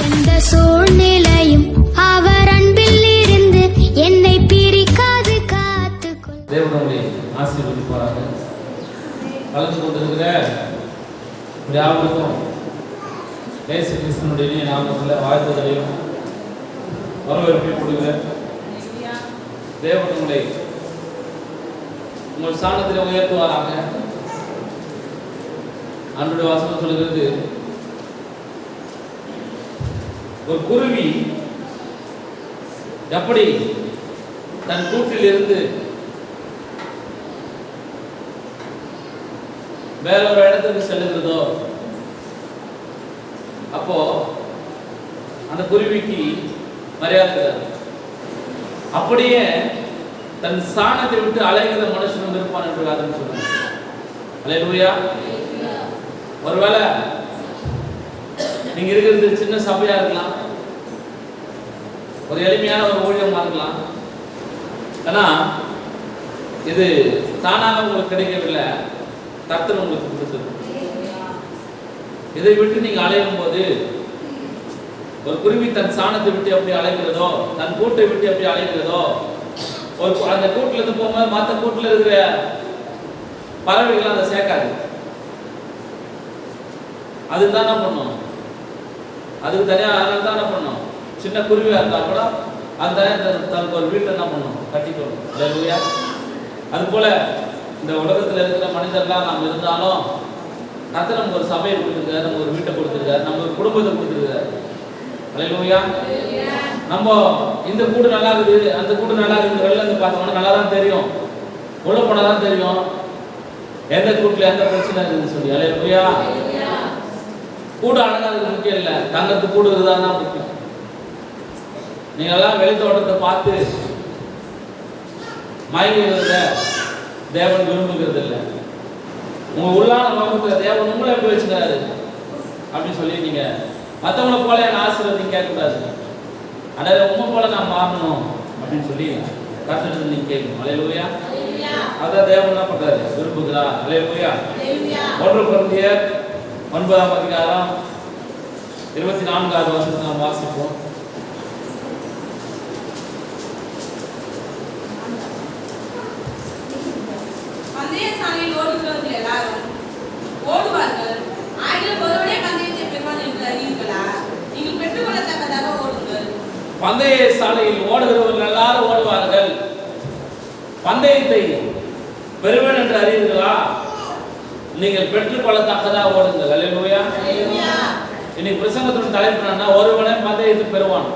எந்த சூழ்நிலையும் அவர் அன்பில் இருந்து என்னை பிரிக்காது காத்துக்கொள். தேவனுடைய ஆசீர்வதிப்பாராக. கலந்து கொண்டிருக்கிற யாவருக்கும் இயேசு கிறிஸ்துவினுடைய நாமத்தில் வாழ்த்துதலையும் வரவேற்பையும் கொடுக்கிறேன். தேவன் உங்களை உங்கள் ஸ்தானத்தில் உயர்த்துவாராக. அன்றைய வாசகம் சொல்கிறது, ஒரு குருவி எப்படி தன் கூட்டில் இருந்து வேற ஒரு இடத்துக்கு செல்லுகிறதோ, அப்போ அந்த குருவிக்கு மரியாதை. அப்படியே தன் ஸ்தானத்தை விட்டு அலைகிற மனுஷனும் இருப்பான் என்று வேதம் சொல்லுங்க. அல்லேலூயா. ஒருவேளை நீங்க இருக்கிறது சின்ன சபையா இருக்கலாம், ஒரு எளிமையான ஒரு ஊழியமா இருக்கலாம். ஆனா இது தானாக உங்களுக்கு கிடைக்கவில்லை, கர்த்தர் உங்களுக்கு கொடுத்தது. இதை விட்டு நீங்க அலையும் போது, ஒரு குருவி தன் சாணத்தை விட்டு எப்படி அலைகிறதோ, தன் கூட்டை விட்டு எப்படி அலைகிறதோ, ஒரு அந்த கூட்டுல இருந்து போகும்போது மற்ற கூட்டுல இருக்கிற பறவைகள் அதை சேர்க்காது. அதுதான் என்ன பண்ணும், அதுக்கு தனியா அதனால தான் என்ன பண்ணும், சின்ன குருவியா இருந்தா கூட அந்த தனக்கு ஒரு வீட்டை என்ன பண்ணும், கட்டிக்கணும். அல்லேலூயா. அது போல இந்த உலகத்துல இருக்கிற மனிதர்களாக நாம் இருந்தாலும் கர்த்தர் நமக்கு ஒரு சபையை கொடுத்துருக்காரு, நம்ம ஒரு வீட்டை கொடுத்துருக்காரு, நம்ம ஒரு குடும்பத்தை கொடுத்துருக்காரு. அல்லேலூயா. நம்ம இந்த கூடு நல்லா இருக்குது, அந்த கூடு நல்லா இருக்குது, வெளில இருந்து பார்த்தோம்னா நல்லா தான் தெரியும், உள்ள போனாதான் தெரியும் எந்த கூட்டுல எந்த பிரச்சனை இருக்குதுன்னு சொல்லி. அல்லேலூயா. கூடு அழகாது முக்கியம் இல்லை, தங்கத்து கூடு இருக்குதான் தான் முக்கியம். நீங்க எல்லாம் வெளி தோட்டத்தை பார்த்து மயங்குகிறத தேவன் விரும்புகிறது இல்லை. உங்க உள்ளான நோக்கத்துல தேவன் உங்களை எப்படி வச்சுக்கிறாரு அப்படின்னு சொல்லி நீங்க மற்றவங்களை போல என் ஆசீர்வாதம் கேட்கக்கூடாது. அதாவது உங்க போல நான் மாறணும் அப்படின்னு சொல்லி கர்த்தர் நீங்க கேட்கணும். அல்லேலூயா. அதான் தேவன் என்ன பண்றாரு, விரும்புகிறார். அல்லேலூயா. 1 கொரிந்தியர் 9ஆம் அதிகாரம் 24வது வசனத்தை நாம் வாசிப்போம். பந்தய சாலையில் ஓடுகிறவர்கள் எல்லாரும் ஓடுவார்கள், பந்தயத்தை பெறுவேன் என்று அறிவீர்களா? நீங்கள் பெற்றுக்கொள்ளத்தக்கதாக ஓடுங்கள். அல்லேலூயா. இன்னைக்கு பிரசங்கத்துடன் தலைப்பு என்னன்னா, ஒருவனே பந்தயத்தை பெறுவான்,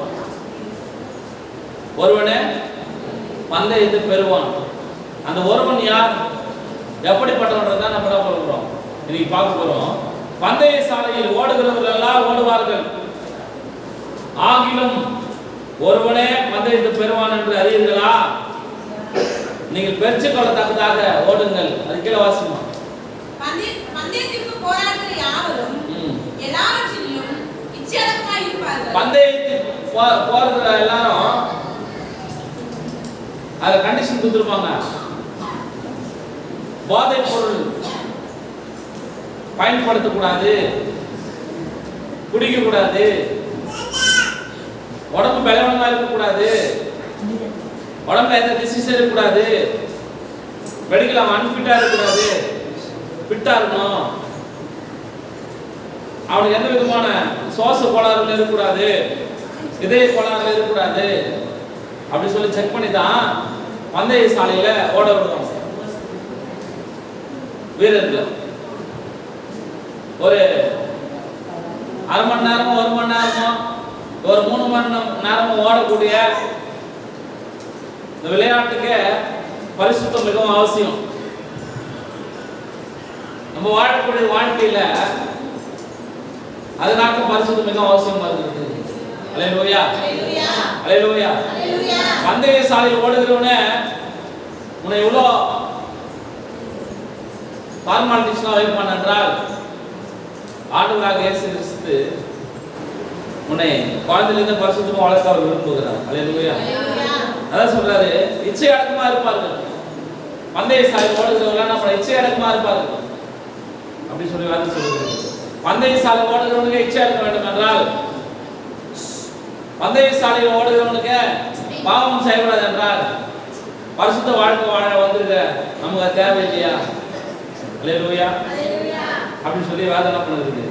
ஒருவனே பந்தயத்தை பெறுவான். அந்த ஒருவன் யார், எப்படிப்பட்டவன் தான் நம்ம என்ன சொல்றோம், இன்னைக்கு பார்க்க போறோம். பந்தய சாலையில் ஓடுகிறவர்கள் எல்லாம் ஓடுவார்கள், ஆகிலும் ஒருவனே பந்தயத்தை பெறுவான் என்று அறிவீர்களா? நீங்கள் பெற்றுக்கொள்ளத்தக்கதாக ஓடுங்கள். அது கீழே வாசிமா. பந்தயத்திற்கு போராடுகிற யாவரும் எல்லாவற்றிலும் இச்சையடக்கமாய் இருப்பார்கள். பந்தயத்துக்கு போறதுல எல்லாரும் அத கண்டிஷன் கொடுத்திருப்பாங்க. போதைப் பொருள் பயன்படுத்தக்கூடாது, குடிக்க கூடாது, உடம்பு பலவீனமா இருக்கக்கூடாது, உடம்புல எந்த டிசீஸ் இருக்கக்கூடாது, மெடிக்கல் அன்ஃபிட்டா இருக்கக்கூடாது, ஃபிட்டா இருக்கணும், அவனுக்கு எந்த விதமான சுவாச கோளாறுகள் இருக்கக்கூடாது, இதய கோளாறுகள் இருக்கக்கூடாது அப்படி சொல்லி செக் பண்ணி தான் பந்தய சாலையில ஓட விடுவாங்க வீரர்கள். ஒரு அரை மணி நேரமோ 1 மணி நேரமோ ஒரு 3 மணி நேரமும் ஓடக்கூடிய இந்த விளையாட்டுக்கு பரிசுத்தம் மிகவும் அவசியம். நம்ம வாழக்கூடிய வாழ்க்கையில அதனால பரிசுத்தம் மிகவும் அவசியமா இருக்குது. அல்லேலூயா. அல்லேலூயா. பந்தய சாலையில் ஓடுகிறவனே உன்னை எவ்வளோ ஃபார்மாலிட்டிஸ்லாம் வைப்பான் என்றால், ஆண்டவராக இயேசு கிறிஸ்து உன்னை குழந்தையிலிருந்து பரிசுத்தமா வளர்க்க அவர் விரும்புகிறார். அல்லேலூயா. அதான் சொல்றாரு, இச்சை அடக்கமா இருப்பார்கள். பந்தய சாலையில் ஓடுகிறவங்க நம்ம இச்சை அடக்கமா இருப்பார்கள் அப்படி சொல்லி வேதம் சொல்லுகிறது. பந்தய சாலை ஓடுகிறவங்க இச்சை அடக்க வேண்டும் என்றால் பந்தய சாலையில் ஓடுகிறவனுக்கு பாவம் செய்யக்கூடாது என்றால் பரிசுத்த வாழ்க்கை வாழ வந்திருக்க நமக்கு தேவை இல்லையா? அல்லேலூயா அப்படின்னு சொல்லி வேதனை பண்ணுறது.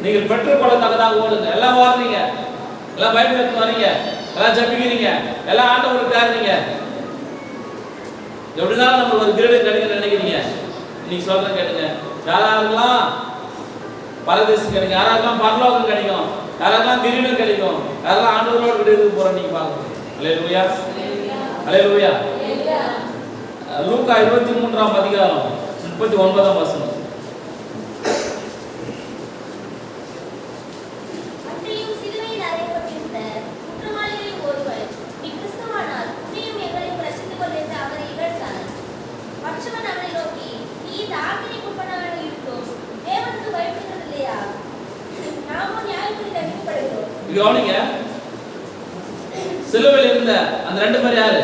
நீங்கள் பெற்றுக்கொள்ளத்தக்கதாக ஓடுங்க. எல்லாம் வாடுறீங்க, எல்லாம் பைபிள் எடுத்து வரீங்க, எல்லாம் ஜபிக்கிறீங்க, எல்லாம் ஆண்டவருக்கு தேடுறீங்க. எப்படினாலும் நம்ம ஒரு கிரீடம் கிடைக்க நினைக்கிறீங்க. நீங்க சொல்ற கேளுங்க, யாராருக்கெல்லாம் பரதேசம் கிடைக்கும், யாராருக்கெல்லாம் பரலோகம் கிடைக்கும், யாராருக்கெல்லாம் கிரீடம் கிடைக்கும், யாரெல்லாம் ஆண்டவரோடு கிட்ட போறோம் நீங்க பாருங்க. அல்லேலூயா அல்லேலூயா. லூக்கா 23ஆம் அதிகாரம் 39ஆம் வசனம். கவனிங்க, சிலுவையில் இருந்த அந்த ரெண்டு பேர் யாரு?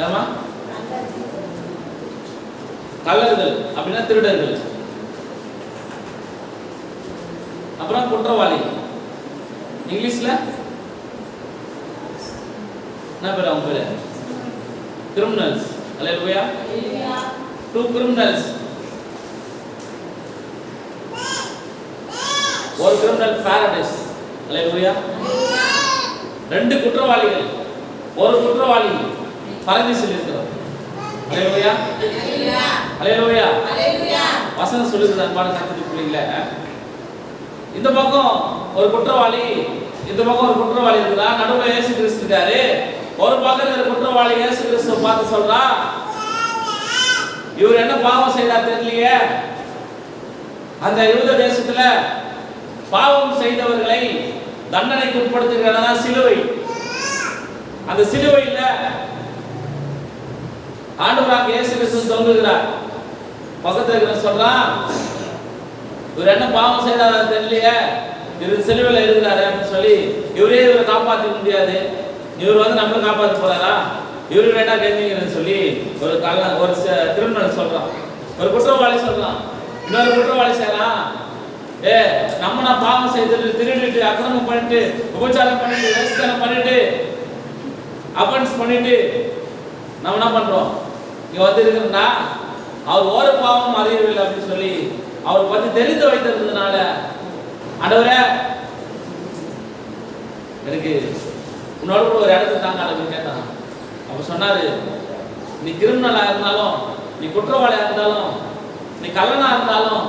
ஏமா? கள்ளர்கள் அப்படின்னா திருடர்கள், அப்புறம் குற்றவாளி. இங்கிலீஷ்ல என்ன பேர் அவங்க பேரு? கிரிமினல்ஸ். அல்லேலூயா. Two criminals. ஒரு கிரிமினல் பாரடைஸ். அல்லேலூயா. ரெண்டு குற்றவாளிகள், ஒரு குற்றவாளி பரதீசில் இருக்கிறார். அல்லேலூயா அல்லேலூயா. வசனம் சொல்லுது அன்பான கர்த்தருடைய பிள்ளைகளே, இந்த பக்கம் ஒரு குற்றவாளி, இந்த பக்கம் ஒரு குற்றவாளி இருக்கிறார், நடுவுல இயேசு கிறிஸ்து இருக்காரு. ஒரு பக்கம் இருக்கிற குற்றவாளி இயேசு கிறிஸ்துவை பார்த்து சொல்றா, இவர் என்ன பாவம் செய்தார் தெரியலையே. அந்த யூத தேசத்துல பாவம் செய்தவர்களை தண்டனைக்கு உட்படுத்துகிறதா சிலுவை. அந்த சிலுவையில ஆண்டவராக இயேசு கிறிஸ்து தொங்குகிறார். பக்கத்துல இருக்கிற சொல்றான், இவர் என்ன பாவம் செய்தார் தெரியலையே, இவர் சிலுவையில இருக்கிறாரு அப்படின்னு சொல்லி, இவரே இவரை காப்பாற்ற முடியாது, இவர் வந்து நம்மளை காப்பாற்ற போறாரா, இவரு வேண்டாம் கேட்குறீங்கன்னு சொல்லி ஒரு கிரிமினல் சொல்றான், ஒரு குற்றவாளி சொல்றான். இன்னொரு குற்றவாளி செய்யறான், நான் பாவம் செய்து திருடிட்டு அக்கிரமம் பண்ணிட்டு உபச்சாரம் பண்ணிட்டு வேஸ்தனம் பண்ணிட்டு அஃபென்ஸ் பண்ணிட்டு நம்ம என்ன பண்றோம், இங்க வந்து இருக்கிறா அவர் ஒரு பாவம் அறியவில்லை அப்படின்னு சொல்லி அவரை பத்தி தெரிந்து வைத்திருந்ததுனால, ஆண்டவரே எனக்கு உன்னோட கூட ஒரு இடத்துல தாங்க அப்படின்னு கேட்டான். அப்ப சொன்னாரு, நீ கிரிமினலா இருந்தாலும், நீ குற்றவாளியா இருந்தாலும், நீ கள்ளனா இருந்தாலும்,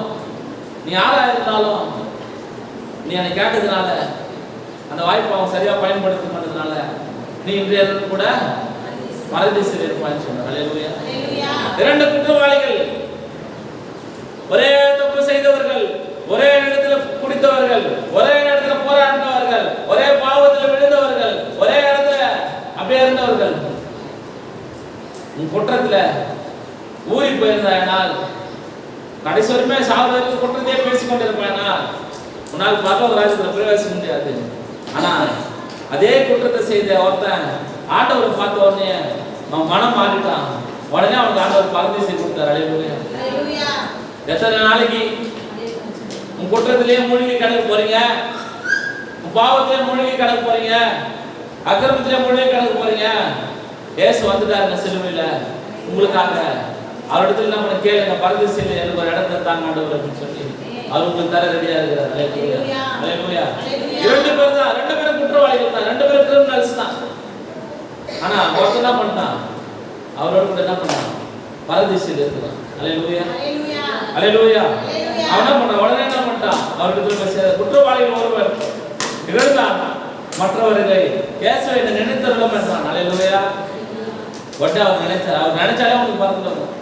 நீ யாரா இருந்தாலும், நீ என்னை கேட்டதுனால, அந்த வாய்ப்பை அவன் சரியா பயன்படுத்த மாட்டதுனால, நீ இன்றைய கூட பரதீசில் இருப்பான்னு சொன்னார். அல்லேலூயா. இரண்டு குற்றவாளிகள், ஒரே தப்பு செய்தவர்கள், ஒரே இடத்துல குடித்தவர்கள், ஒரே இடத்துல போராடினவர்கள், ஒரே பாவத்தில் விழுந்தவர்கள், ஒரே இடத்துல அப்படியே இருந்தவர்கள். உன் குற்றத்துல ஊறி போயிருந்தால், கடைசி வரைக்குமே சாவு வரைக்கும் குற்றத்தையே பேசிக்கொண்டிருப்பானா, உன்னால் பரலோக ராஜ்யத்தில் பிரவேசிக்க முடியாது. ஆனா அதே குற்றத்தை செய்த ஒருத்தன் ஆண்டவரை பார்த்த உடனே அவன் மனம் மாறிட்டான். உடனே அவனுக்கு ஆண்டவர் பரதீசை கொடுத்தார். அல்லேலூயா. எத்தனை நாளைக்கு உன் குற்றத்திலேயே மூழ்கி கிடக்க போறீங்க, உன் பாவத்திலே மூழ்கி கிடக்க போறீங்க, அக்கிரமத்திலே மூழ்கி கிடக்க போறீங்க. இயேசு வந்துட்டாருங்க சிலுவையில உங்களுக்காக. அவரிடத்துல நம்ம கேளுங்க, பரதீசில் எனக்கு ஒரு இடத்தை தாங்க ஆண்டவர் அப்படின்னு சொல்லி அவர் உங்களுக்கு தர ரெடியா இருக்கிறார். அல்லேலூயா அல்லேலூயா. ரெண்டு பேரும் தான், ரெண்டு பேரும் குற்றவாளிகள் தான், ரெண்டு பேரும் கிரிமினல்ஸ் தான். ஆனா ஒருத்தர் என்ன பண்ணான், அவரோட கூட என்ன பண்ணான், பரதீசில் இருக்கிறான். அல்லேலூயா அல்லேலூயா. அவன் என்ன பண்ணான், உடனே என்ன பண்ணிட்டான், அவருக்கு குற்றவாளிகள் ஒருவர் இழந்தான், மற்றவர்களை இயேசுவை நினைத்தருளும் என்றான். அல்லேலூயா. உடனே அவர் நினைச்சார், அவர் நினைச்சாலே உங்களுக்கு பரலோகம்,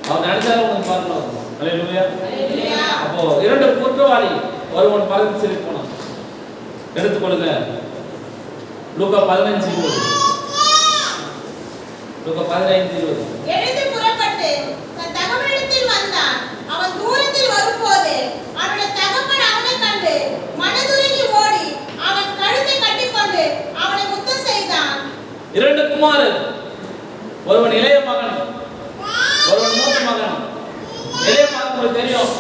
அவர் நினைச்சாலே உங்களுக்கு பரலோகம். அல்லேலூயா. அப்போ இரண்டு குற்றவாளி, ஒருவன் பரதீசில் போனான். எடுத்துக்கொள்ளுங்க லூக்கா 15:20. லூக்கா 15:20. எழுந்து புறப்பட்டு தன் தகப்பனிடத்தில் வந்தான். அவன் தூரத்தில் வரும்போது அவனுடைய தகப்பன் அவனைக் கண்டு மனதுருகி ஓடி அவன் கழுத்தை கட்டிக்கொண்டு அவனை முத்தம் செய்தான். இரண்டு குமாரர், ஒருவன் இளைய மகன், ஒருவன் மூத்த மகன். இளைய மகன் உங்களுக்கு தெரியும்,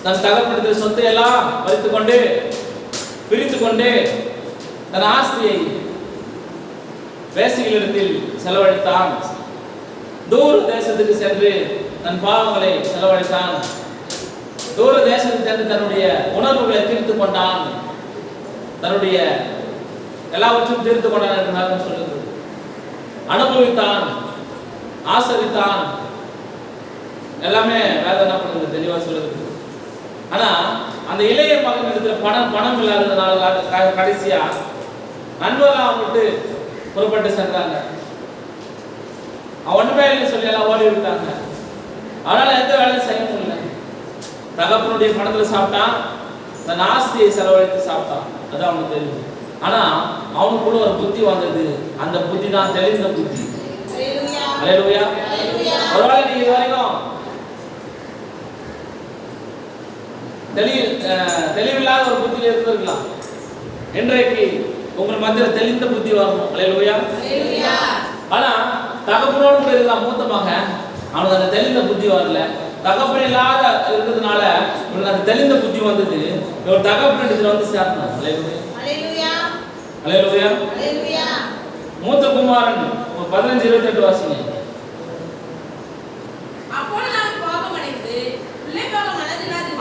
தன் தகப்பனிடத்தில் சொத்தை எல்லாம் பறித்து கொண்டு பிரித்து கொண்டு தன் ஆஸ்தியை வேசிகளிடத்தில் செலவழித்தான். தூர தேசத்துக்கு சென்று தன் பாவங்களை செலவழித்தான். தூர தேசத்துக்கு சென்று தன்னுடைய உணர்வுகளை தீர்த்து கொண்டான். தன்னுடைய எல்லாவற்றையும் தீர்த்து கொண்டான் என்று சொல்லுது. அனுபவித்தான், ஆசரித்தான், எல்லாமே வேதனைப்படுறது தெளிவா சொல்லுது. ஆனா அந்த இளைய மகன் இடத்துல பணம் இல்லாததுனால கடைசியா நண்பர்கள் விட்டு புறப்பட்டு சென்றாங்க. அவன் ஒண்ணுமே இல்லை சொல்லி எல்லாம் ஓடி விட்டாங்க. அதனால எந்த வேலையும் செய்ய முடியல. தகப்பனுடைய பணத்துல சாப்பிட்டான், தன் ஆஸ்தியை செலவழித்து சாப்பிட்டான். அது அவனுக்கு தெரியும். ஆனா அவனுக்குள்ள ஒரு புத்தி வந்தது. அந்த புத்தி தான் தெளிந்த புத்தி. அல்லேலூயா. ஒருவேளை நீங்க இதுவரைக்கும் தெளிவில்லாத ஒரு புத்தியில இருந்திருக்கலாம். இன்றைக்கு உங்கள் மத்தியில் தெளிந்த புத்தி வரணும். அல்லேலூயா. ஆனா தகப்பனோடு கூட இருக்கலாம் மூத்த மகன், அவனுக்கு அந்த தெளிந்த புத்தி வரல. தகப்பன் இல்லாத இருக்கிறதுனால இவனுக்கு அந்த தெளிந்த புத்தி வந்தது. இவர் தகப்பன் இடத்துல வந்து சேர்ந்தான். அல்லேலூயா. மூத்த குமாரன் 15:28 வாசிங்க.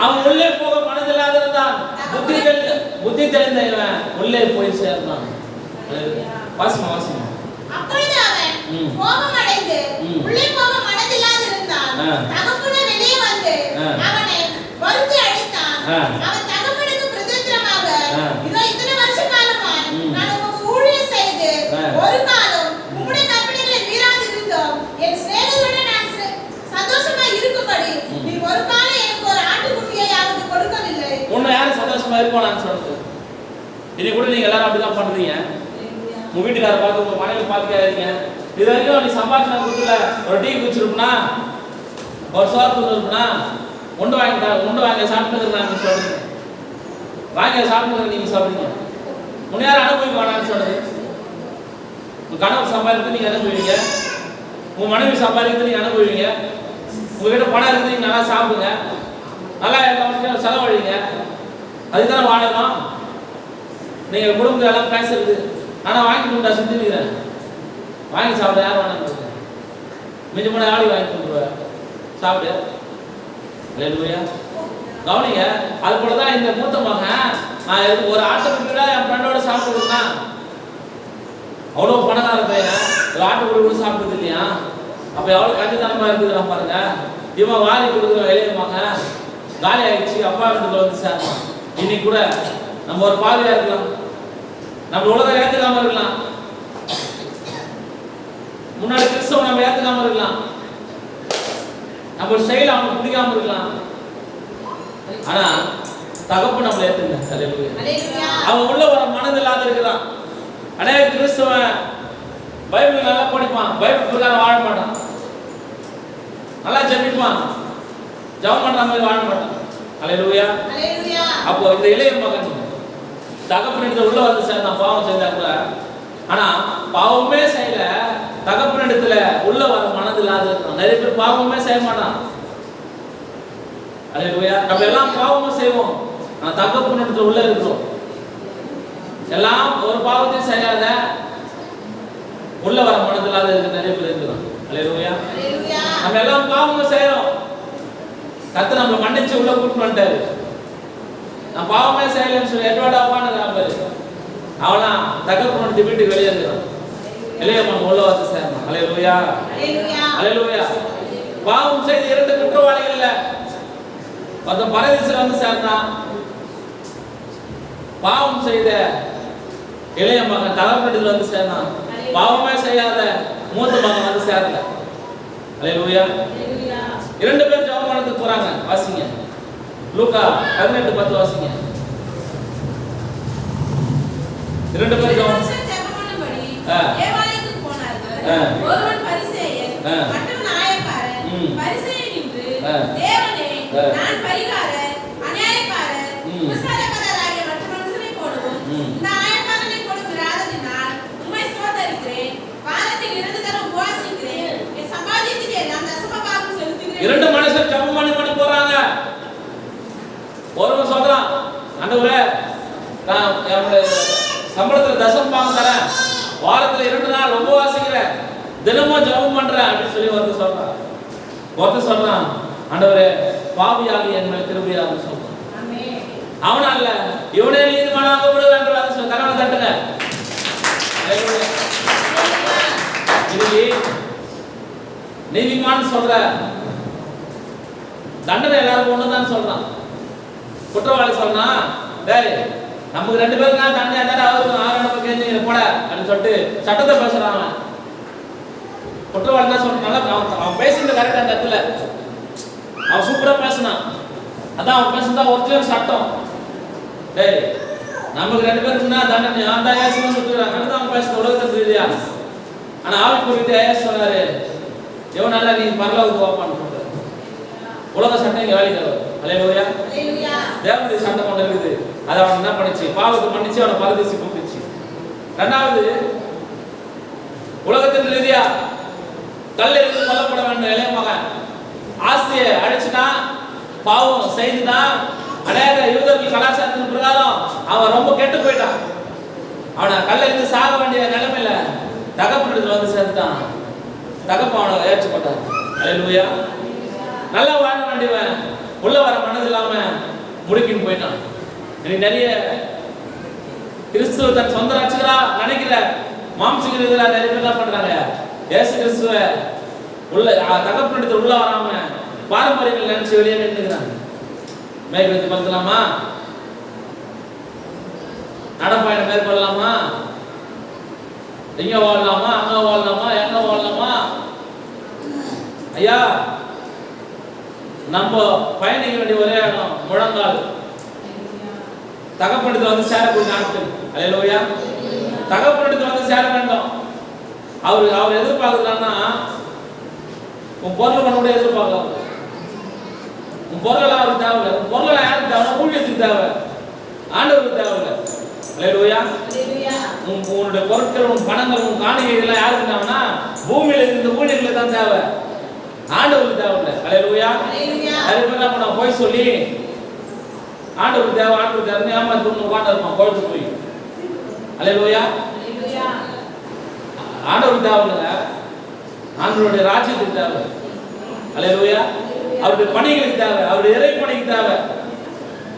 அவன் உள்ளே போக மனதில்லாத இருந்தான். புத்தி தெளிந்த இவன் உள்ளே போய் சேர்ந்தான். வாசிமா வாசிமா. அப்பொழுது அவன் கோபமடைந்து உள்ளே போக மனதில்லாத இருந்தான். தகப்பனே வெளியே வந்து அவனை வருத்தி அடித்தான். அவன் தகப்பனுக்கு பிரதித்திரமாக, இதோ இத்தனை வருஷ காலமாய் நான் உமக்கு ஊழியம் செய்து ஒரு காலம் உம்முடைய கற்பனைகளை மீறாது இருந்தோம். என் சிநேகிதருடன் நான் சந்தோஷமா இருக்கும்படி நீ ஒரு காலம் எனக்கு ஒரு ஆட்டுக்குட்டியை அவனுக்கு கொடுக்கவில்லை. உன்னை யாரும் சந்தோஷமா இருப்பானான்னு சொல்றது. இனி கூட நீங்க எல்லாரும் அப்படிதான் பண்றீங்க. உங்க வீட்டுக்கார பார்த்து உங்க மனைவி பார்த்துக்காதீங்க. இது வரைக்கும் நீ சம்பாதிச்ச கொடுத்துல ஒரு டீ குடிச்சிருப்பா, ஒரு சோறு கொடுத்துருப்பா, உண்டு வாங்கி சாப்பிட்டுருக்காங்க சொல்றீங்க. வாங்கி சாப்பிட்டு நீங்க சொல்றீங்க. முன்னாடி அனுபவிக்க வேணாம்னு சொல்றது. உங்க கணவர் சம்பாதிக்கிறது நீங்க அனுபவிங்க, உங்க மனைவி சம்பாதிக்கிறது நீங்க அனுபவிங்க. உங்ககிட்ட பணம் இருக்குது, நீங்க நல்லா சாப்பிடுங்க, நல்லா எல்லா செலவழிங்க. அதுதானே வாழணும். நீங்க குடும்பத்தில் எல்லாம் பேசுறது. ஆனா வாங்கி கொண்டா செஞ்சுக்கிறேன், வாங்கி சாப்பிட யார் வேணாம். மிஞ்சி போன ஆடி வாங்கி கொண்டுருவேன், சாப்பிடு. அல்லேலூயா. கவனிங்க. அது போலதான் இந்த மூத்த மகன், நான் ஒரு ஆட்டுக்குட்டியோட என் ஃப்ரெண்டோட சாப்பிட்டுருக்கா. அவ்வளவு பணக்கார பையன் ஒரு ஆட்டுக்குட்டி கூட சாப்பிட்டது இல்லையா? அப்ப எவ்வளவு கஞ்சித்தனமா இருக்குதுன்னு பாருங்க. இவன் வாரி கொடுக்குற இளைய மகன் காலி ஆயிடுச்சு. அப்பா வீட்டுல வந்து சேர்ந்தான். இன்னைக்கு கூட நம்ம ஒரு பாவியா இருக்கலாம், நம்ம உலகம் ஏத்துக்காம இருக்கலாம், முன்னாடி கிறிஸ்தவ நம்ம ஏத்துக்காம இருக்கலாம், நம்ம ஸ்டைல் அவனுக்கு பிடிக்காம இருக்கலாம். ஆனா தகப்பன் நம்மள ஏத்துங்க. அல்லேலூயா. அவன் உள்ள வர மனது இல்லாத இருக்கிறான். அநேக கிறிஸ்தவன் பைபிள் நல்லா படிப்பான், பைபிள் பிரகாரம் வாழ மாட்டான், நல்லா ஜெபிப்பான், ஜெபம் பண்ற மாதிரி வாழ மாட்டான். அல்லேலூயா. அப்போ இந்த இளைய மகன் தகப்பனிடத்துல உள்ள வந்து சேர்ந்தான். பாவம் செய்தா கூட, ஆனா பாவமே செய்யல, தகப்பனிடத்துல உள்ள வர மனது இல்லாத இருக்கான். நிறைய பேர் பாவமே செய்ய மாட்டான். அல்லேலூயா. நம்ம எல்லாம் பாவமும் செய்வோம், ஆனா தகப்பனிடத்துல உள்ள இருக்கிறோம். எல்லாம் ஒரு பாவத்தையும் செய்யாத உள்ள வர மனது இல்லாத இருக்கு நிறைய பேர் இருக்கிறோம். அல்லேலூயா. நம்ம எல்லாம் பாவமும் செய்யறோம், கர்த்தர் நம்ம மன்னிச்சு உள்ள கூட்டு வந்துட்டாரு. நான் பாவமே செய்யலன்னு சொல்லி எட்வாடா உட்காந்துக்கிறான். அவனா தகப்பனுடைய வீட்டுக்கு வெளியே இருக்கிறான். இளைய மகன் உள்ள வந்து சேர்ந்தான். அல்லேலூயா. அல்லேலூயா. பாவம் செய்த 2 குற்றவாளிகள் இல்ல, ஒருத்தன் பரதேசில வந்து சேர்ந்தான். பாவம் செய்த இளைய மகன் தகப்பனிடத்துல வந்து சேர்ந்தான். பாவமே செய்யாத மூத்த மகன் வந்து சேரல. அல்லேலூயா. 2 பேர் ஜெபம் பண்ணதுக்கு போறாங்க. வாசிங்க லூக்கா 18:10 வாசிங்க. 2 பேர் ஜெபம் பண்ணும்படி தேவாலயத்துக்கு போனார்கள். ஒருவன் பரிசேயன், மற்றவன் ஆயக்காரன். பரிசேயன் நின்று, தேவனே, நான் பரிகாரர், அநியாயக்காரர், விசாரகராகிய மற்ற மனுஷரை போடுவோம். இந்த ஆயக்காரனை கொடுக்கிறாததினால் உம்மை ஸ்தோத்தரிக்கிறேன். வாரத்தில் 2 தரம் உபவாசிக்கிறேன். என் சம்பாதியத்துக்கு எல்லாம் தசமபாகம் செலுத்துகிறேன். 2 மனுஷர் ஜெபம் பண்ணி போறாங்க. ஒருவன் சொல்றான், ஆண்டவரே நான் என்னோட சம்பளத்துல தசம் பாகம் தரேன், வாரத்துல 2 நாள் உபவாசிக்கிறேன், தினமும் ஜெபம் பண்றேன் அப்படின்னு சொல்லி ஒருத்தர் சொல்றான். ஒருத்தர் சொல்றான், ஆண்டவரே பாவியாகி என் மேல் கிருபையாக சொல்றான். அவனா இல்ல, இவனே நீதிமானாக விடுவேன் சொல்லி கரவனை தட்டுங்க. இன்னைக்கு நீதிமான் சொல்ற தண்டனை எல்லாரும் ஒண்ணுதான் சொல்றான். குற்றவாளி சொல்றான், டேய் நமக்கு 2 பேருக்கு தான் தண்டனை, என்னடா அவருக்கு 6 கேஜி போட அப்படின்னு சொல்லிட்டு சட்டத்தை பேசுறான். குற்றவாளி தான் சொல்றான், அவன் பேசுறது கரெக்டா அந்த இடத்துல, அவன் சூப்பரா பேசினான், அதான் அவன் பேசுறதா ஒரிஜினல் சட்டம். டேய் நமக்கு 2 பேருக்குன்னா தண்டனை அந்த ஏசுன்னு சொல்றாங்க, அதுதான் அவன் பேசுற உலகத்துக்கு ரீதியா. ஆனா ஆவிக்குரிய ஏசு சொன்னாரு, எவனால நீ பரலோகத்துக்கு போப்பான்னு சொல்றாரு. உலக சட்டம் இங்க வேலைக்கு வரும். அல்லேலூயா. தேவனுடைய சட்டம் ஒன்று இருக்குது, அதை அவன் என்ன பண்ணிச்சு, பாவத்தை மன்னிச்சு அவனை பரதேசி கூப்பிடுச்சு. 2வது, உலகத்தின் ரீதியா கல்லெறிந்து கொல்லப்பட வேண்டும் இளைய மகன் ஆசையை அழைச்சுட்டான், பாவம் செய்துட்டான், அநேக யூதர்கள் கலாச்சாரத்தின் பிரகாரம் அவன் ரொம்ப கெட்டு போயிட்டான். அவனை கல்லெறிந்து சாக வேண்டிய நிலைமையில தகப்பனிடத்துல வந்து சேர்ந்துட்டான். தகப்பன் அவனை ஏற்றுக்கொண்டான். அல்லேலூயா. நல்லா வாழ வேண்டியவன் உள்ள வர மனது இல்லாம முடுக்கின்னு போயிட்டான். இன்னைக்கு நிறைய கிறிஸ்துவ தன் சொந்த ரட்சகரா நினைக்கிற மாம்சிக ரீதியில நிறைய பேர் என்ன பண்றாங்க, இயேசு கிறிஸ்துவ உள்ள தகப்பனிடத்துல உள்ள வராம பாரம்பரியங்கள் நினைச்சு வெளியே நின்றுக்கிறாங்க. மேற்கொண்டு பார்க்கலாமா, நடப்பயணம் மேற்கொள்ளலாமா, இங்க வாழலாமா, அங்க வாழலாமா, எங்க வாழலாமா? ஐயா, நம்ம பயணிக்க வேண்டிய ஒரே இடம் முழங்கால். தகப்பனிடத்துல வந்து சேரக்கூடிய நாட்கள். அல்லேலூயா. தகப்பனிடத்துல வந்து சேர வேண்டும். அவர் எதிர்பார்க்கறான்னா உன் பொருள் பண்ண எதிர்பார்க்கலாம். உன் பொருளெல்லாம் அவருக்கு தேவையில்லை. உன் பொருளெல்லாம் யாருக்கு தேவை? ஊழியத்துக்கு தேவை, ஆண்டவருக்கு தேவையில்லை. அல்லேலூயா. உன்னுடைய பொருட்கள், உன் பணங்கள், உன் காணிக்கைகள் யாருக்கு தேவைன்னா பூமியில இருந்த ஊழியர்களுக்கு தான் தேவை, ஆண்டவருக்கு தேவையில்லை. அல்லேலூயா. நிறைய பேர் என்ன பண்ண, போய் சொல்லி ஆண்டவருக்கு தேவை ஆண்டவருக்கு தேவை ஏமாத்தி உட்காந்து இருப்பான் கொழுத்து போய். அல்லேலூயா. ஆண்டவருக்கு தேவையில்லை, ஆண்டவருடைய ராஜ்யத்துக்கு தேவை. அல்லேலூயா. அவருடைய பணிகளுக்கு தேவை, அவருடைய இறை பணிக்கு தேவை,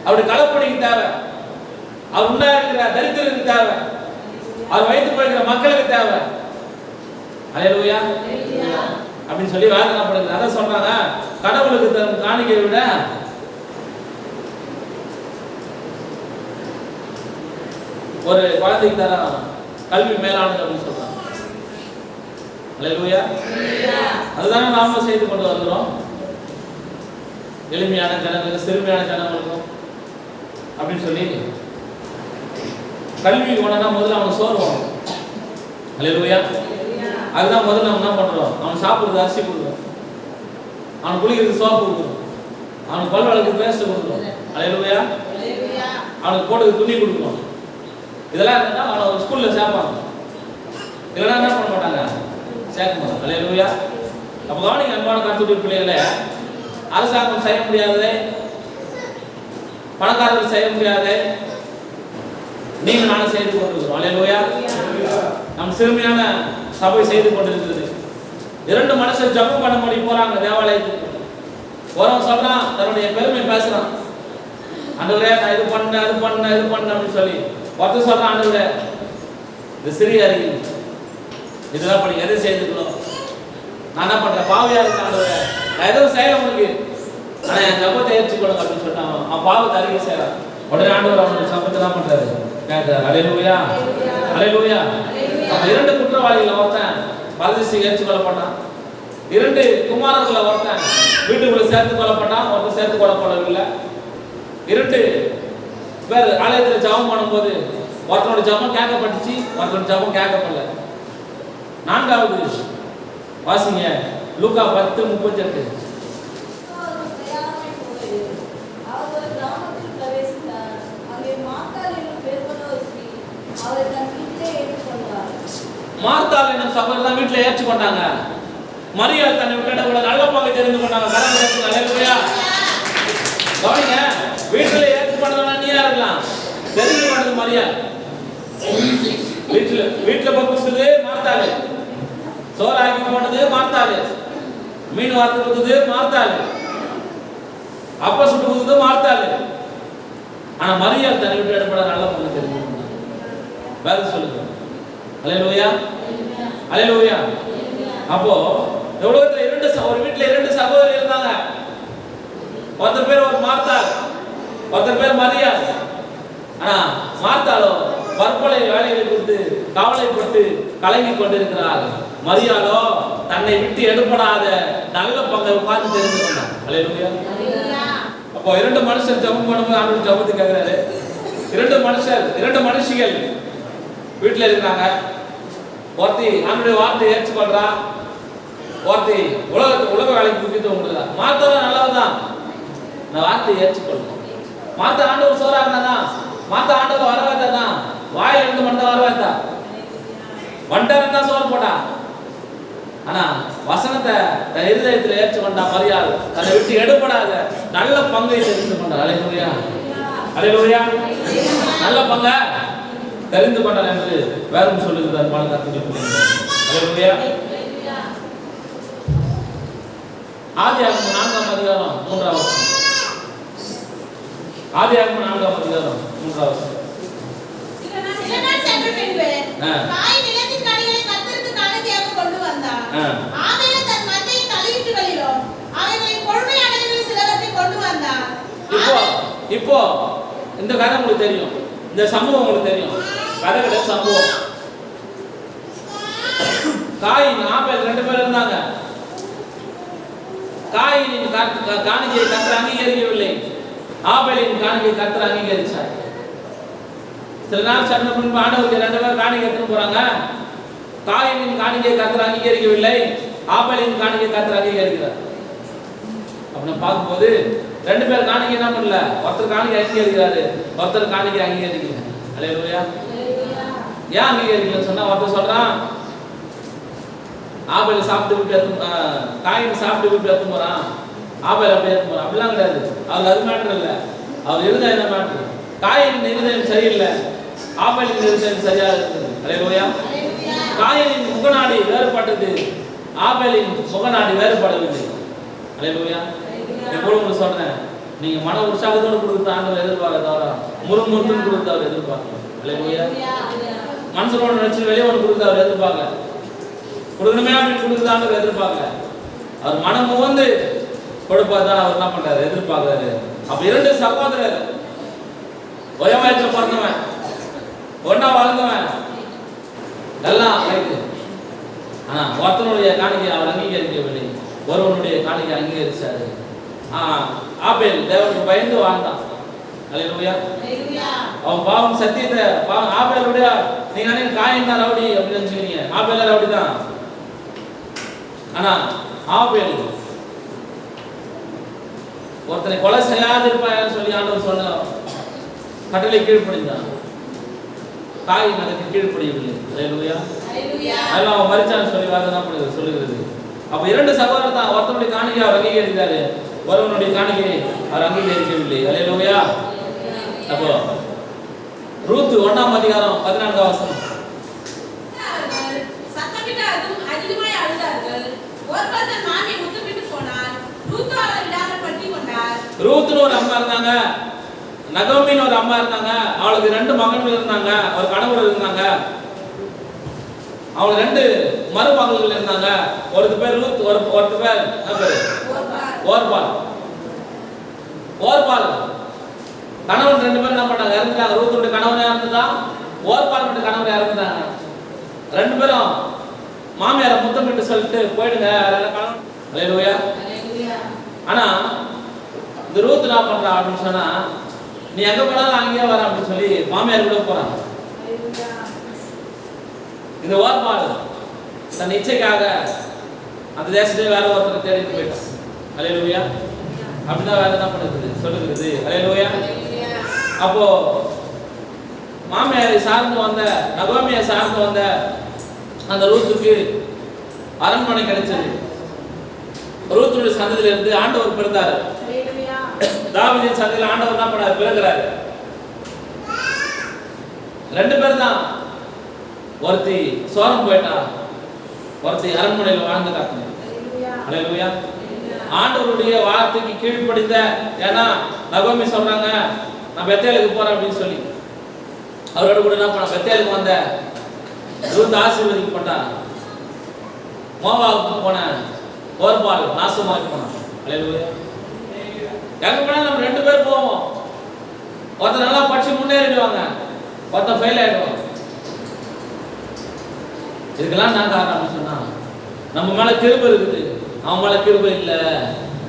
அவருடைய களப்பணிக்கு தேவை, அவர் உண்டாயிருக்கிற தரித்திரருக்கு தேவை, அவர் வைத்து போயிருக்கிற மக்களுக்கு தேவை. அல்லேலூயா அப்படின்னு சொல்லி வாதனப்படுது. அதான் சொல்றாங்க, கடவுளுக்கு தரும் காணிக்கையை விட ஒரு குழந்தைக்கு தர கல்வி மேலானது அப்படின்னு சொல்றாங்க. அல்லேலூயா. அதுதானே நாம செய்து கொண்டு வருகிறோம், எளிமையான ஜனங்களுக்கு, சிறுமையான ஜனங்களுக்கும் அப்படின்னு சொல்லி. கல்வி உடனே முதல்ல அவனுக்கு சோறு வரும். அல்லேலூயா. அதுதான் முதல்ல நம்ம என்ன பண்றோம், அவன் சாப்பிடுறது அரிசி கொடுக்குறோம், அவனுக்கு குளிக்கிறதுக்கு சோப்பு கொடுக்குறோம், அவனுக்கு பல் வளர்க்கு பேஸ்ட் கொடுக்குறோம். அல்லேலூயா. அவனுக்கு போட்டுக்கு துணி கொடுக்குறோம். இதெல்லாம் இருந்தா அவனை ஸ்கூல்ல சேர்ப்பாங்க, இதெல்லாம் என்ன பண்ண மாட்டாங்க, சேர்க்க மாட்டாங்க. அல்லேலூயா. அப்ப கவனிங்க அன்பான கருத்துடைய பிள்ளைகளே, அரசாங்கம் செய்ய முடியாததை, பணக்காரர்கள் செய்ய முடியாததை நீங்க நானும் செய்து கொண்டிருக்கிறோம். அல்லேலூயா. நம் சிறுமையான சபை செய்து கொண்டிருக்கிறது. 2 மனுஷர் ஜெபம் பண்ண முடி போறாங்க தேவாலயத்துக்கு. ஒருவன் சொல்றான், தன்னுடைய பெருமை பேசுறான், ஆண்டவரே நான் இது பண்ண அப்படின்னு சொல்லி. ஒருத்தர் சொல்றான், ஆண்டவரே இது சிறிய அறிவு, இதெல்லாம் பண்ணி எதை செய்துக்கணும், நான் என்ன பண்றேன், பாவியா இருக்கேன் ஆண்டவரே, நான் எதுவும் செய்யல உங்களுக்கு, ஆனா என் ஜெபத்தை ஏற்றுக்கொள்ளுங்க அப்படின்னு சொல்லிட்டான். அவன் பாவத்தை அறிக்கை செய்யறான். உடனே ஆண்டவர் அவனுடைய ஜெபத்தை என்ன பண்றாரு, கேட்கிறார். அல்லேலூயா. அல்லேலூயா. அப்ப 2 குற்றவாளிகள், ஒருத்தன் பரதேசி ஏற்றுக்கொள்ளப்பட்டான், 2 குமாரர்கள், ஒருத்தன் வீட்டுக்குள்ள சேர்த்து கொள்ளப்பட்டான், ஒருத்தன் சேர்த்து கொள்ளப்படவில்லை. 2 பேர் ஆலயத்தில் ஜெபம் பண்ணும்போது ஒருத்தனோட ஜெபம் கேட்கப்பட்டுச்சு, ஒருத்தனோட ஜெபம் கேட்கப்படல. 4வது வாசிங்க, லூக்கா 10:38. மார்த்தாள் என்னும் சகோதரி தான் வீட்டில் ஏற்றுக்கொண்டாங்க. மரியாள் தன்னை விட்டு நல்ல பங்கை தெரிந்து கொண்டாங்க. அல்லேலூயா. கவனிங்க, வீட்டுல ஏற்று பண்ணவனா நீயா இருக்கலாம், தெரிஞ்சு பண்ணது மரியாள். வீட்டுல பக்குறது மார்த்தாள், சோறு ஆக்கி போட்டது மார்த்தாள், மீன் வார்த்து கொடுத்தது மார்த்தாள், அப்ப சுட்டு கொடுத்தது மார்த்தாள். ஆனா மரியாள் தன்னை விட்டு எடுப்பட நல்ல பொண்ணு தெரிஞ்சு வேற சொல்லுங்க. அல்லேலூயா, அல்லேலூயா. அப்போ உலகத்துல ஒரு வீட்டுல 2 சகோதரி இருந்தாங்க. ஒருத்தர் பேர் ஒரு மார்த்தாள், ஒருத்தர் பேர் மரியாள். ஆனா மார்த்தாளோ பற்பலை வேலைகளை குறித்து கவலைப்பட்டு கலங்கி கொண்டிருக்கிறார். மரியாளோ தன்னை விட்டு எடுபடாத நல்ல பங்கை உட்கார்ந்து தெரிந்து கொண்டார். அல்லேலூயா. அப்போ 2 மனுஷர் ஜெபம் பண்ணும்போது ஆண்டவர் ஜெபத்துக்கு கேட்கிறாரு. 2 மனுஷிகள் வீட்டுல இருக்கிறாங்க. ஒருத்தி ஆண்டவருடைய வார்த்தையை ஏற்றுக்கொள்றா, ஒருத்தி உலக வேலைக்கு முக்கியத்துவம் கொடுக்குறா. மார்த்தாலும் நல்லவதான், நான் வார்த்தையை ஏற்றுக்கொள்ளும். மார்த்தா ஆண்டவர் சோறாக்குனாதான், மார்த்தா ஆண்டவர் வரவேற்றாதான், வாயில இருந்து மட்டும் வரவேற்றா, வண்டாரம் தான் சோறு போட்டா. ஆனா வசனத்தை தன் இருதயத்தில் ஏற்றுக்கொண்டா மரியாள், தன்னை விட்டு எடுபடாத நல்ல பங்கை தெரிந்து கொண்டார். அல்லேலூயா, அல்லேலூயா. நல்ல பங்கை தெரிந்து கொண்டார் என்று வேறும் சொல்லுகிறார். பல கருத்துக்கள். அல்லேலூயா. ஆதியாகமம் 4ஆம் அதிகாரம் 3ஆம் வசனம். ஆதியாகமம் 4ஆம் அதிகாரம் 3ஆம் வசனம். சில நாள் சென்ற பின்பு காயின் நிலத்தின் கனிகளை கர்த்தருக்கு காணிக்கையாக கொண்டு வந்தான். ஆபேல் தன் மந்தையின் தலையீற்றுகளிலும் அவைகளின் கொழுமையானவைகளில் சிலவற்றை கொண்டு வந்தான். இப்போ இந்த கதை உங்களுக்கு தெரியும், இந்த சம்பவம் உங்களுக்கு தெரியும். கதை கிடையாது, சம்பவம். காயின் ஆபேல் 2 பேர் இருந்தாங்க. காயினின் காணிக்கையை கர்த்தர் அங்கீகரிக்கவில்லை, ஆபேலின் காணிக்கையை கர்த்தர் அங்கீகரிச்சார். சில நாள் சண்டை பின்பு ஆண்டவருக்கு 2 பேர் காணிக்கை எடுத்துட்டு போறாங்க. காயினின் காணிக்கையை கர்த்தர் அங்கீகரிக்கவில்லை, ஆபேலின் காணிக்கையை கர்த்தர் அங்கீகரிக்கிறார். அப்படின்னு பார்க்கும்போது 2 பேர் காணிக்கை என்ன பண்ணல, ஒருத்தர் காணிக்கை அங்கீகரிக்கிறாரு, ஒருத்தர் காணிக்கை அங்கீகரிக்கல. அல்லேலூயா. ஏன் அங்கீகரிக்கலன்னு சொன்னா, ஒருத்தர் சொல்றான் ஆபேல் சாப்பிட்டு விட்டு காயின் சாப்பிட்டு விட்டு எடுத்து போறான், ஆபேல் அப்படி எடுத்து போறான். அப்படிலாம் கிடையாது. அவர் அது மேட்டர் இல்லை, அவர் இருதயம் மேட்டர். காயின் இருதயம் சரியில்லை, ஆபேலின் இருதயம் சரியா இருக்குது. அல்லேலூயா. காயினின் முகநாடி வேறுபட்டது, ஆபேலின் முகநாடி வேறுபடவில்லை. அல்லேலூயா. எப்பொழுது உங்களுக்கு சொல்றேன், நீங்க மன உற்சாகத்தோடு கொடுத்த ஆண்டவர் எதிர்பார்க்க தவிர முறுமுறுத்துன்னு கொடுத்து அவர் எதிர்பார்க்கணும். அல்லேலூயா. மனசோட நினைச்சு வெளியே ஒன்று கொடுத்து அவர் எதிர்பார்க்க, கொடுக்கணுமே அப்படின்னு கொடுக்குறாங்க எதிர்பார்க்கல. அவர் மனம் முகந்து கொடுப்பதான் அவர் என்ன பண்றாரு, எதிர்பார்க்கிறாரு. அப்ப 2 சகோதரர், ஒரே வயசுல பிறந்தவன், ஒன்னா வளர்ந்தவன், எல்லாம் ரைட்டு. ஆனா ஒருத்தனுடைய காணிக்கை அவர் அங்கீகரிக்கவில்லை, ஒருவனுடைய காணிக்கை அங்கீகரிச்சாரு. ஆபேல் தேவனுக்கு பயந்து வாழ்ந்தான். அல்லேலூயா. அவன் பாவம் சத்தியத்தை ஆபேலுடைய, நீங்க காயின் தான் ரவுடி அப்படின்னு நினைச்சுக்கிறீங்க, ஆபேல் ரவுடி தான். ஆனா ஆபேல் ஒருத்தனை கொலை செய்யாது இருப்பான்னு சொல்லி ஆண்டவர் சொன்ன கட்டளை கீழ்ப்படிந்தான். காயின் அதுக்கு கீழ்ப்படியவில்லை. அல்லேலூயா. அதெல்லாம் அவன் மரிச்சான்னு சொல்லி வார்த்தை சொல்லுகிறது. அப்ப 2 சகோதரர் தான், ஒருத்தனுடைய காணிக்கை அவர் அங்கீகரித்தாரு, ஒருவனுடைய காணிக்கை அவர் அங்கீகரிக்கவில்லை. அல்லேலூயா. அப்போ ரூத் 1ஆம் அதிகாரம் 14ஆம் வசனம். சத்தமிட்டாலும் அதிகமாய் அழுதார்கள். ஒருவர் தன் மாமியை முத்தமிட்டு போனார், ரூத் அவரை விடாமல் பற்றி கொண்டார். ரூத்னு ஒரு அம்மா இருந்தாங்க, நகோமின்னு ஒரு அம்மா இருந்தாங்க. அவளுக்கு 2 மகன்கள் இருந்தாங்க, ஒரு கணவர் இருந்தாங்க. அவளுக்கு 2 மருமகள்கள் இருந்தாங்க. ஒருத்தர் பேர் ரூத், ஒருத்தர் பேர் ஓர்பால். ஓர்பால் கணவன் 2 பேரும் என்ன பண்ணாங்க, இறந்துட்டாங்க. ரூத்துடைய கணவன் இறந்துட்டான், ஓர்பாலுடைய கணவன் இறந்துட்டாங்க. 2 பேரும் மாமியாரை முத்தமிட்டு சொல்லிட்டு போயிடுங்க. அல்லேலூயா. ஆனா இந்த ரூத் என்ன பண்றா அப்படின்னு சொன்னா, நீ எங்க போனாலும் அங்கேயே வர அப்படின்னு சொல்லி மாமியார் கூட போறான். இந்த ஓர்பால் தன் இச்சைக்காக அந்த தேசத்துல வேற ஒருத்தரை தேடிட்டு போயிட்டான். அல்லேலூயா. அப்படிதான் வேற என்ன பண்ணுது சொல்லுகிறது. அல்லேலூயா. அப்போ மாமியாரை சார்ந்து வந்த, நகோமியை சார்ந்து வந்த அந்த ரூத்துக்கு அரண்மனை கிடைச்சது. ரூத்துடைய சந்ததியில இருந்து ஆண்டவர் பிறந்தாரு. தாவீதின் சந்தையில் ஆண்டவர் என்ன பண்ணாரு? பிறகுறாரு. 2 பேர் தான். ஒருத்தி சோரம் போயிட்டா, ஒருத்தி அரண்மனையில் வாழ்ந்து காட்டின. அல்லேலூயா. ஆண்டவருடைய வார்த்தைக்கு கீழ்ப்படிந்த, ஏன்னா நகோமி சொல்றாங்க நான் பெத்தேலுக்கு போறேன் அப்படின்னு சொல்லி அவரோட கூட என்ன பண்ண பெத்தேலுக்கு வந்த ரூத் ஆசீர்வதிக்கப்பட்டான். மோவாவுக்கு போன ஓர்பால் நாசமாக்கி போனான். அல்லேலூயா. எங்க போனா நம்ம 2 பேர் போவோம். ஒருத்தர் நல்லா படிச்சு முன்னேறிடுவாங்க, ஒருத்தர் ஃபெயில் ஆயிடுவாங்க. இதுக்கெல்லாம் நான் காரணம் சொன்னா நம்ம மேல கிருபை இருக்குது, அவன் மேல கிருபை இல்ல.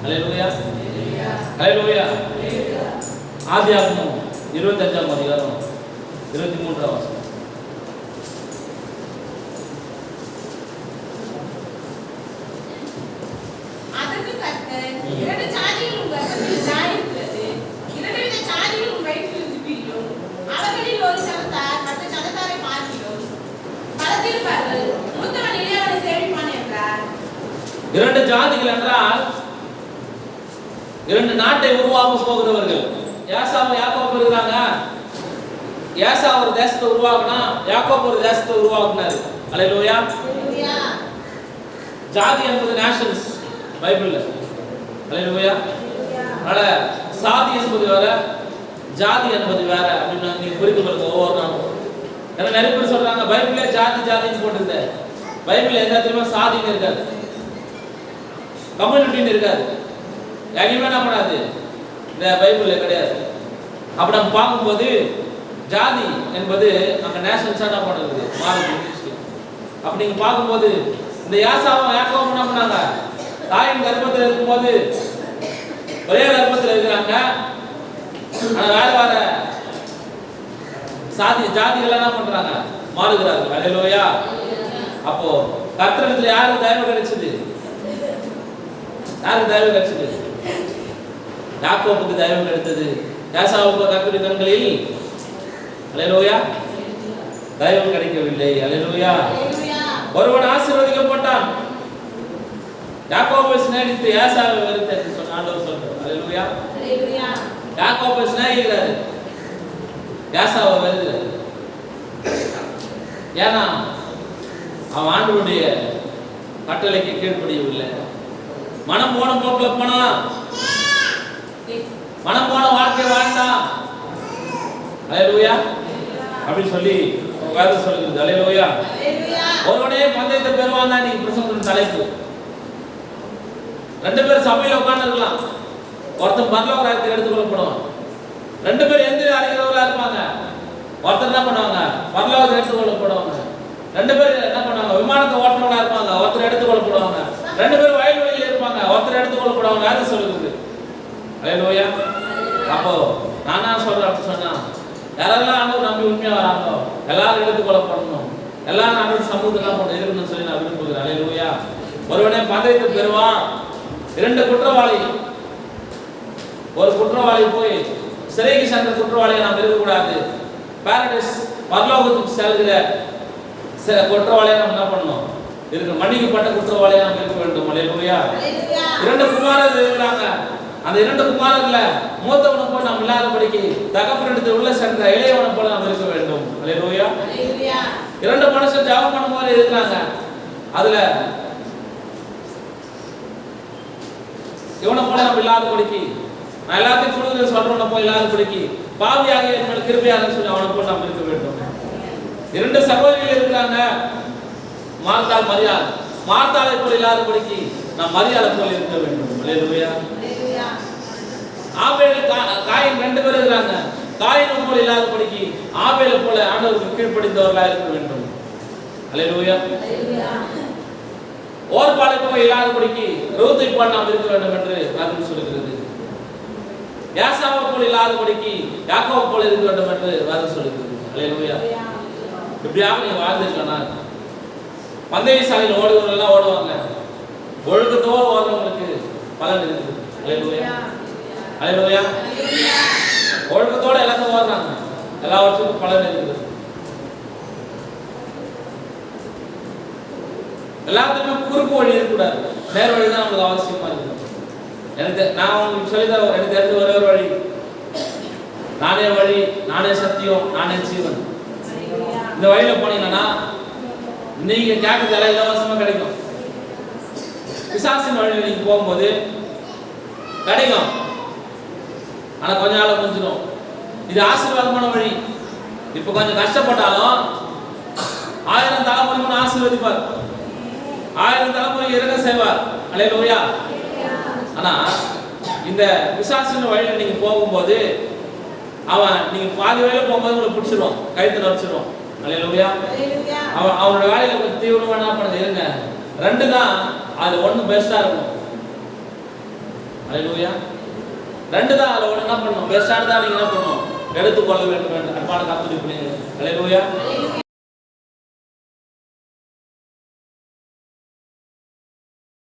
அல்லேலூயா. அல்லேலூயா. ஆதியாகமம் 25ஆம் அதிகாரம் 23ஆம் வசனம். அதற்கு கர்த்தர், 2 ஜாதிகள் உன் கர்ப்பத்தில் ஜாயிருக்கிறது, 2 வித ஜாதிகள் உன் வயிற்றிலிருந்து பிரியும், அவர்களில் ஒரு சனத்தார் மற்ற சனத்தாரை பார்க்கிறோம், பலத்திருப்பார்கள், மூத்தவன் இளையவனை சேவிப்பான் என்றார். 2 ஜாதிகள் என்றால் 2 நாட்டை உருவாக்க போகிறவர்கள். ஏசாவு யாக்கோபு இருக்கிறாங்க. ஏசா ஒரு தேசத்தை உருவாக்கினா, யாக்கோபு ஒரு தேசத்தை உருவாக்கினாரு. அல்லேலூயா. அல்லேலூயா. ஜாதி என்பது நேஷன்ஸ் பைபிள்ல. அல்லேலூயா. அதனால சாதி என்பது வேற, ஜாதி என்பது வேற அப்படின்னு நீங்க புரிந்து கொள்ளுங்க ஒவ்வொரு நாளும். ஏன்னா நிறைய பேர் சொல்றாங்க பைபிள்ல ஜாதி ஜாதின்னு போட்டுருந்த, பைபிள்ல எந்த இடத்துலயுமே சாதின்னு இருக்காது, கம்யூனிட்டின்னு இருக்காது, எங்கேயுமே என்ன பண்ணாது, இந்த பைபிள்ல கிடையாது. அப்படி நம்ம பார்க்கும்போது ஜாதி என்பது அங்க நேஷனல்ஸா என்ன பண்ணுறது மாறுது இங்கிலீஷ்ல. அப்படி நீங்க பார்க்கும்போது இந்த யாசாவும் யாக்கோபும் என்ன பண்ணாங்க, தாயின் கர்ப்பத்தில் இருக்கும்போது ஒரே கர்ப்பத்தில் இருக்கிறாங்க. ஆனா வேற வேற ஜாதிகள் என்ன பண்றாங்க, மாறுகிறார்கள். அல்லேலூயா. அப்போ கர்த்தரிடத்துல யாருக்கு தயவு கிடைச்சது? யாருக்கு தயவு கிடைச்சது? யாக்கோபுக்கு தயவு கிடைத்தது. ஏசாவுக்கு கர்த்தருடைய கண்களில் அல்லேலூயா தயவு கிடைக்கவில்லை. அல்லேலூயா. ஒருவன் ஆசீர்வதிக்கப்பட்டான், யாக்கோபை சிநேகித்து ஏசாவை வெறுத்து என்று சொன்ன ஆண்டவர் சொல்றார். அல்லேலூயா. யாக்கோபை சிநேகிக்கிறாரு, ஏசாவை வெறுக்கிறாரு. ஏன்னா அவன் ஆண்டவருடைய கட்டளைக்கு கீழ்ப்படியவில்லை. மனம் போன போக்கில் போனான், மனம் போன வாழ்க்கை வாழ்ந்தான். அல்லேலூயா அப்படின்னு சொல்லி வேதம் சொல்லுகிறது. அல்லேலூயா. ஒருவனே பந்தயத்தை பெறுவான் தான் நீ பிரசங்கத்தின் தலைப்பு. 2 பேர் சபையில உட்கார்ந்து இருக்கலாம், ஒருத்தன் பரலோக ராஜ்யத்தை எடுத்துக்கொள்ளப்படுவான். 2 பேர் எந்திர அறிகிறவர்களா இருப்பாங்க, ஒருத்தர் என்ன பண்ணுவாங்க, பரலோகத்தை எடுத்துக்கொள்ளப்படுவாங்க. 2 பேர் என்ன பண்ணுவாங்க, விமானத்தை ஓட்டுறவங்களா இருப்பாங்க, ஒருத்தர் எடுத்துக்கொள்ளப்படுவாங்க. 2 பேர் வயல்வெளியில் இருப்பாங்க, ஒருத்தர் எடுத்துக்கொள்ளப்படுவாங்க. வேதம் சொல்லுகிறது. அல்லேலூயா. அப்போ நானா சொல்றேன் அப்படி சொன்னா யாரெல்லாம் ஆண்டவர் நம்பி உண்மையா வராங்களோ எல்லாரும் எடுத்துக்கொள்ளப்படணும், எல்லாரும் ஆண்டவர் சமூகத்துலாம் போட்டு இருக்கணும்னு சொல்லி நான் விரும்புகிறேன். அல்லேலூயா. ஒருவனே பந்தயத்தை பெறுவான். 2 குற்றவாளி, ஒரு குற்றவாளி போய் சிறைக்கு சென்ற குற்றவாளியை நாம் இருக்கக்கூடாது. பாரடைஸ் பரலோகத்துக்கு செல்கிற குற்றவாளியை நாம் என்ன பண்ணணும், இருக்க மன்னிக்கப்பட்ட குற்றவாளியை நாம் இருக்க வேண்டும். அல்லேலூயா. 2 குமாரர்கள் இருக்கிறாங்க. அந்த 2 குமாரர்கள மூத்தவனை போல நாம் இல்லாதபடிக்கு தகப்பனிடத்தில் உள்ள சென்ற இளையவனை போல நாம் இருக்க வேண்டும். அல்லேலூயா. 2 மனுஷன் ஜெபம் பண்ணும்போது இருக்கிறாங்க. அதுல இவனை போல நம்ம இல்லாதபடிக்கு, நான் எல்லாத்தையும் கொடுக்குறது சொல்றவனை போல இல்லாதபடிக்கு பாவியாக என் மேல் கிருபையாக சொல்லி அவனை போல நாம் இருக்க வேண்டும். 2 சகோதரிகள் இருக்கிறாங்க, மார்த்தாள் மரியாள். மார்த்தாளை போல இல்லாதபடிக்கு நாம் மரியாதை போல இருக்க வேண்டும். அல்லேலூயா. ஆபேல் காயின் 2 பேர் இருக்கிறாங்க, காயின் போல இல்லாதபடிக்கு ஆபேலை போல ஆண்டவருக்கு கீழ்ப்படிந்தவர்களா இருக்க வேண்டும். அல்லேலூயா. ஓர்பாலை போல இல்லாதபடிக்கு ரூத்தை போல நாம் இருக்க வேண்டும் என்று வேதம் சொல்லுகிறது. ஏசாவை போல இல்லாதபடிக்கு யாக்கோபு போல இருக்க வேண்டும் என்று வேதம் சொல்லுகிறது. அல்லேலூயா. இப்படியாக நீ வாழ்ந்துருக்கா, பந்தய சாலையில் ஓடுகிறவர்கள் ஓடுவாங்க, ஒழுக்கத்தோடு ஓடுறவங்களுக்கு பலன் இருக்குது. அல்லேலூயா. அல்லேலூயா. ஒழுக்கத்தோட எல்லாத்தையும் ஓடுறாங்க, எல்லாவற்றுக்கும் பலன் இருக்குது. எல்லாத்துக்குமே குறுக்கு வழி இருக்கக்கூடாது, நேர் வழி தான் நமக்கு அவசியமா இருக்கு. நான் உங்களுக்கு சொல்லித்தர எனக்கு தெரிஞ்ச ஒரே ஒரு வழி. நானே வழி, நானே சத்தியம், நானே ஜீவன். இந்த வழியில போனீங்கன்னா நீங்க கேட்கறதெல்லாம் இலவசமா கிடைக்கும். பிசாசின் வழியில நீங்க போகும்போது கிடைக்கும், ஆனா கொஞ்ச நாள் முடிஞ்சிடும். இது ஆசீர்வாதமான வழி. இப்ப கொஞ்சம் கஷ்டப்பட்டாலும் 1000 தலைமுறைக்கு ஆசீர்வதிப்பார், 1000 தலைமுறை இறங்க செய்வார். அல்லேலூயா. ஆனா இந்த பிசாசின் வழியில நீங்க போகும்போது அவன் நீங்க பாதி வழியில போகும்போது உங்களை பிடிச்சிருவான், கழுத்துல வச்சிருவான். அல்லேலூயா. அவனோட வேலையில கொஞ்சம் தீவிரமா என்ன பண்ணுது இருங்க. 2 தான், அது 1 பெஸ்டா இருக்கும். அல்லேலூயா. 2 தான், அதுல 1 என்ன பண்ணணும், பெஸ்டானதா நீங்க என்ன பண்ணணும், எடுத்துக்கொள்ள வேண்டும் என்று அன்பான கர்த்தருடைய பிள்ளைகளே. அல்லேலூயா.